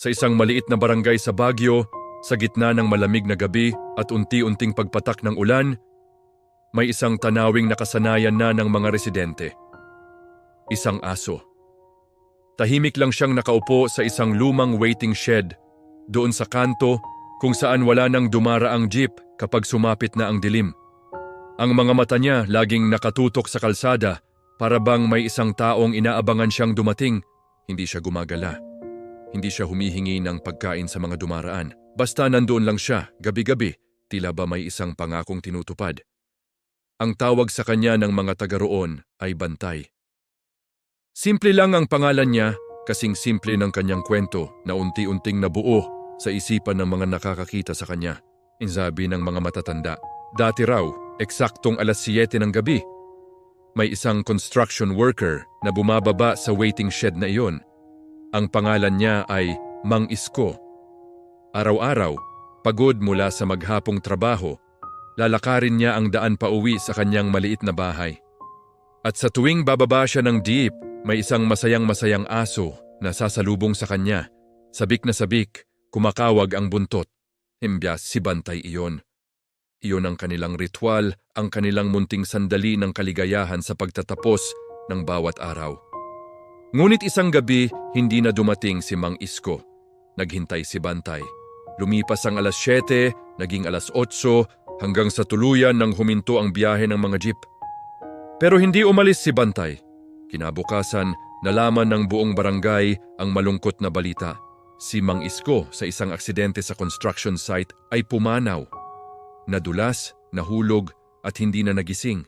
Sa isang maliit na barangay sa Baguio, sa gitna ng malamig na gabi at unti-unting pagpatak ng ulan, may isang tanawing nakasanayan na ng mga residente. Isang aso. Tahimik lang siyang nakaupo sa isang lumang waiting shed, doon sa kanto kung saan wala nang dumaraang jeep kapag sumapit na ang dilim. Ang mga mata niya laging nakatutok sa kalsada para bang may isang taong inaabangan siyang dumating. Hindi siya gumagala. Hindi siya humihingi ng pagkain sa mga dumaraan. Basta nandoon lang siya, gabi-gabi, tila ba may isang pangakong tinutupad. Ang tawag sa kanya ng mga taga roon ay Bantay. Simple lang ang pangalan niya, kasing simple ng kanyang kwento na unti-unting nabuo sa isipan ng mga nakakakita sa kanya. Insabi ng mga matatanda, dati raw, eksaktong 7:00 ng gabi, may isang construction worker na bumababa sa waiting shed na iyon. Ang pangalan niya ay Mang Isko. Araw-araw, pagod mula sa maghapong trabaho, lalakarin niya ang daan pauwi sa kanyang maliit na bahay. At sa tuwing bababa siya ng jeep, may isang masayang-masayang aso na sasalubong sa kanya. Sabik na sabik, kumakawag ang buntot. Himbyas si Bantay iyon. Iyon ang kanilang ritual, ang kanilang munting sandali ng kaligayahan sa pagtatapos ng bawat araw. Ngunit isang gabi, hindi na dumating si Mang Isko. Naghintay si Bantay. Lumipas ang 7:00, naging 8:00, hanggang sa tuluyan nang huminto ang biyahe ng mga jeep. Pero hindi umalis si Bantay. Kinabukasan, nalaman ng buong barangay ang malungkot na balita. Si Mang Isko sa isang aksidente sa construction site ay pumanaw. Nadulas, nahulog at hindi na nagising.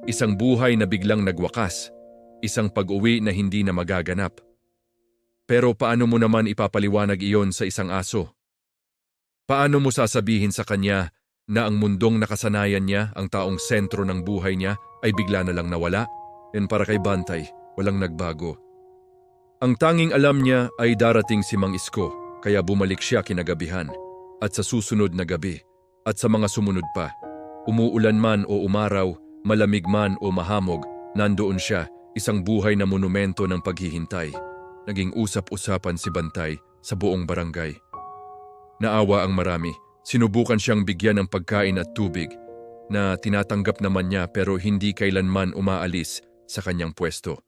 Isang buhay na biglang nagwakas. Isang pag-uwi na hindi na magaganap. Pero paano mo naman ipapaliwanag iyon sa isang aso? Paano mo sasabihin sa kanya na ang mundong nakasanayan niya, ang taong sentro ng buhay niya, ay bigla na lang nawala? Yan para kay Bantay, walang nagbago. Ang tanging alam niya ay darating si Mang Isko, kaya bumalik siya kinagabihan. At sa susunod na gabi, at sa mga sumunod pa, umuulan man o umaraw, malamig man o mahamog, nandoon siya, isang buhay na monumento ng paghihintay. Naging usap-usapan si Bantay sa buong barangay. Naawa ang marami. Sinubukan siyang bigyan ng pagkain at tubig na tinatanggap naman niya pero hindi kailanman umaalis sa kanyang pwesto.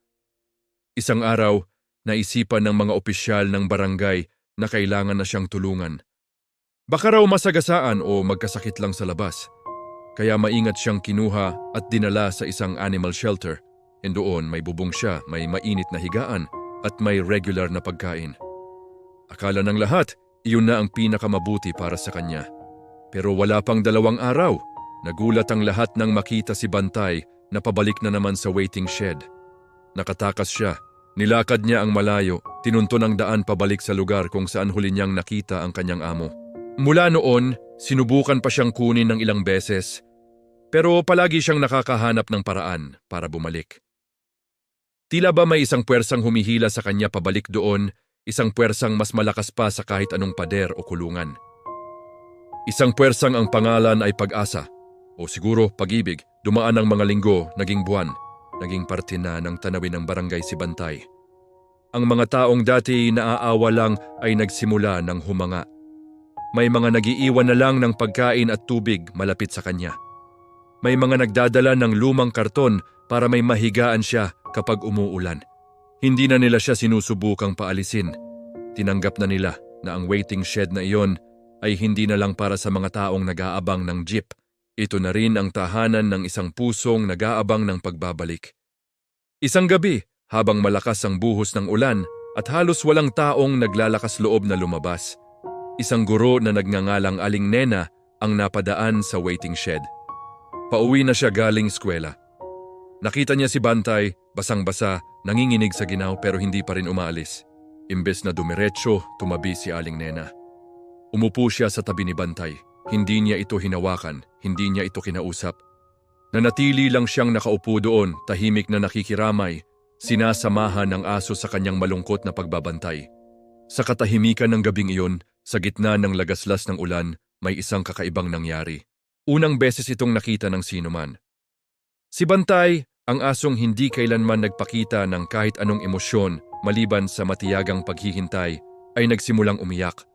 Isang araw, naisipan ng mga opisyal ng barangay na kailangan na siyang tulungan. Baka raw masagasaan o magkasakit lang sa labas. Kaya maingat siyang kinuha at dinala sa isang animal shelter. And doon may bubong siya, may mainit na higaan at may regular na pagkain. Akala ng lahat, iyon na ang pinakamabuti para sa kanya. Pero wala pang 2 araw, nagulat ang lahat nang makita si Bantay na pabalik na naman sa waiting shed. Nakatakas siya, nilakad niya ang malayo, tinunton ang daan pabalik sa lugar kung saan huli niyang nakita ang kanyang amo. Mula noon, sinubukan pa siyang kunin ng ilang beses, pero palagi siyang nakakahanap ng paraan para bumalik. Tila ba may isang puwersang humihila sa kanya pabalik doon, isang puwersang mas malakas pa sa kahit anong pader o kulungan. Isang puwersang ang pangalan ay pag-asa, o siguro pag-ibig. Dumaan ang mga linggo, naging buwan, naging parte na ng tanawin ng barangay si Bantay. Ang mga taong dati naaawa lang ay nagsimula ng humanga. May mga nagiiwan na lang ng pagkain at tubig malapit sa kanya. May mga nagdadala ng lumang karton para may mahigaan siya kapag umuulan. Hindi na nila siya sinusubukang paalisin. Tinanggap na nila na ang waiting shed na iyon ay hindi na lang para sa mga taong nag-aabang ng jeep. Ito na rin ang tahanan ng isang pusong nag-aabang ng pagbabalik. Isang gabi, habang malakas ang buhos ng ulan at halos walang taong naglalakas loob na lumabas, isang guro na nagngangalang Aling Nena ang napadaan sa waiting shed. Pauwi na siya galing eskwela. Nakita niya si Bantay, basang-basa, nanginginig sa ginaw pero hindi pa rin umaalis. Imbes na dumiretso, tumabi si Aling Nena. Umupo siya sa tabi ni Bantay. Hindi niya ito hinawakan, hindi niya ito kinausap. Nanatili lang siyang nakaupo doon, tahimik na nakikiramay, sinasamahan ng aso sa kanyang malungkot na pagbabantay. Sa katahimikan ng gabing iyon, sa gitna ng lagaslas ng ulan, may isang kakaibang nangyari. Unang beses itong nakita ng sinuman. Si Bantay, ang asong hindi kailanman nagpakita ng kahit anong emosyon maliban sa matiyagang paghihintay, ay nagsimulang umiyak.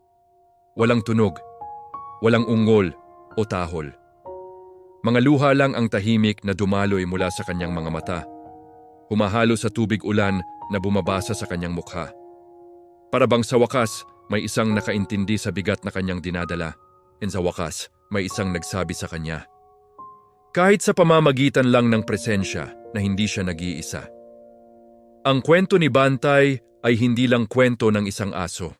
Walang tunog, walang ungol o tahol. Mga luha lang ang tahimik na dumaloy mula sa kanyang mga mata. Humahalo sa tubig ulan na bumabasa sa kanyang mukha. Para bang sa wakas, may isang nakaintindi sa bigat na kanyang dinadala. And sa wakas, may isang nagsabi sa kanya. Kahit sa pamamagitan lang ng presensya na hindi siya nag-iisa. Ang kwento ni Bantay ay hindi lang kwento ng isang aso.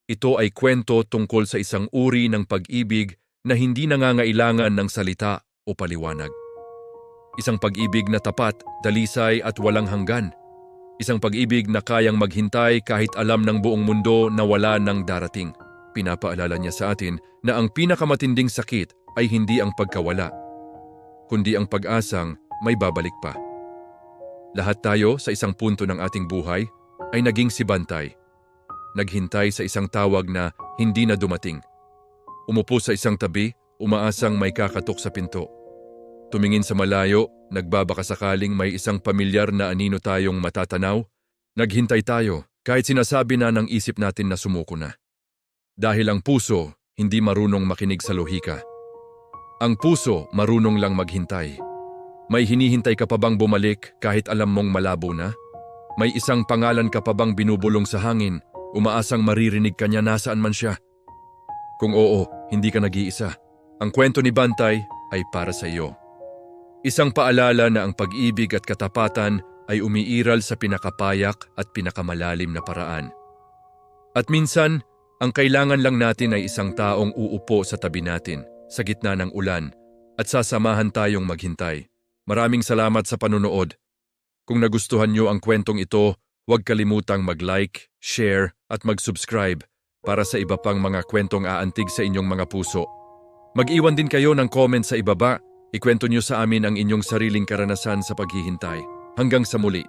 Ito ay kwento tungkol sa isang uri ng pag-ibig na hindi nangangailangan ng salita o paliwanag. Isang pag-ibig na tapat, dalisay at walang hanggan. Isang pag-ibig na kayang maghintay kahit alam ng buong mundo na wala nang darating. Pinapaalala niya sa atin na ang pinakamatinding sakit ay hindi ang pagkawala, kundi ang pag-asang may babalik pa. Lahat tayo sa isang punto ng ating buhay ay naging si Bantay. Naghintay sa isang tawag na hindi na dumating. Umupo sa isang tabi, umaasang may kakatok sa pinto. Tumingin sa malayo, nagbabaka sakaling may isang pamilyar na anino tayong matatanaw. Naghintay tayo kahit sinasabi na ng isip natin na sumuko na. Dahil ang puso hindi marunong makinig sa lohika. Ang puso marunong lang maghintay. May hinihintay ka pa bang bumalik kahit alam mong malabo na? May isang pangalan ka pa bang binubulong sa hangin, umaasang maririnig ka niya nasaan man siya? Kung oo, hindi ka nag-iisa. Ang kwento ni Bantay ay para sa iyo. Isang paalala na ang pag-ibig at katapatan ay umiiral sa pinakapayak at pinakamalalim na paraan. At minsan, ang kailangan lang natin ay isang taong uupo sa tabi natin, sa gitna ng ulan, at sasamahan tayong maghintay. Maraming salamat sa panunood. Kung nagustuhan niyo ang kwentong ito, huwag kalimutang mag-like, share at mag-subscribe para sa iba pang mga kwentong aantig sa inyong mga puso. Mag-iwan din kayo ng comment sa ibaba. Ikwento niyo sa amin ang inyong sariling karanasan sa paghihintay. Hanggang sa muli.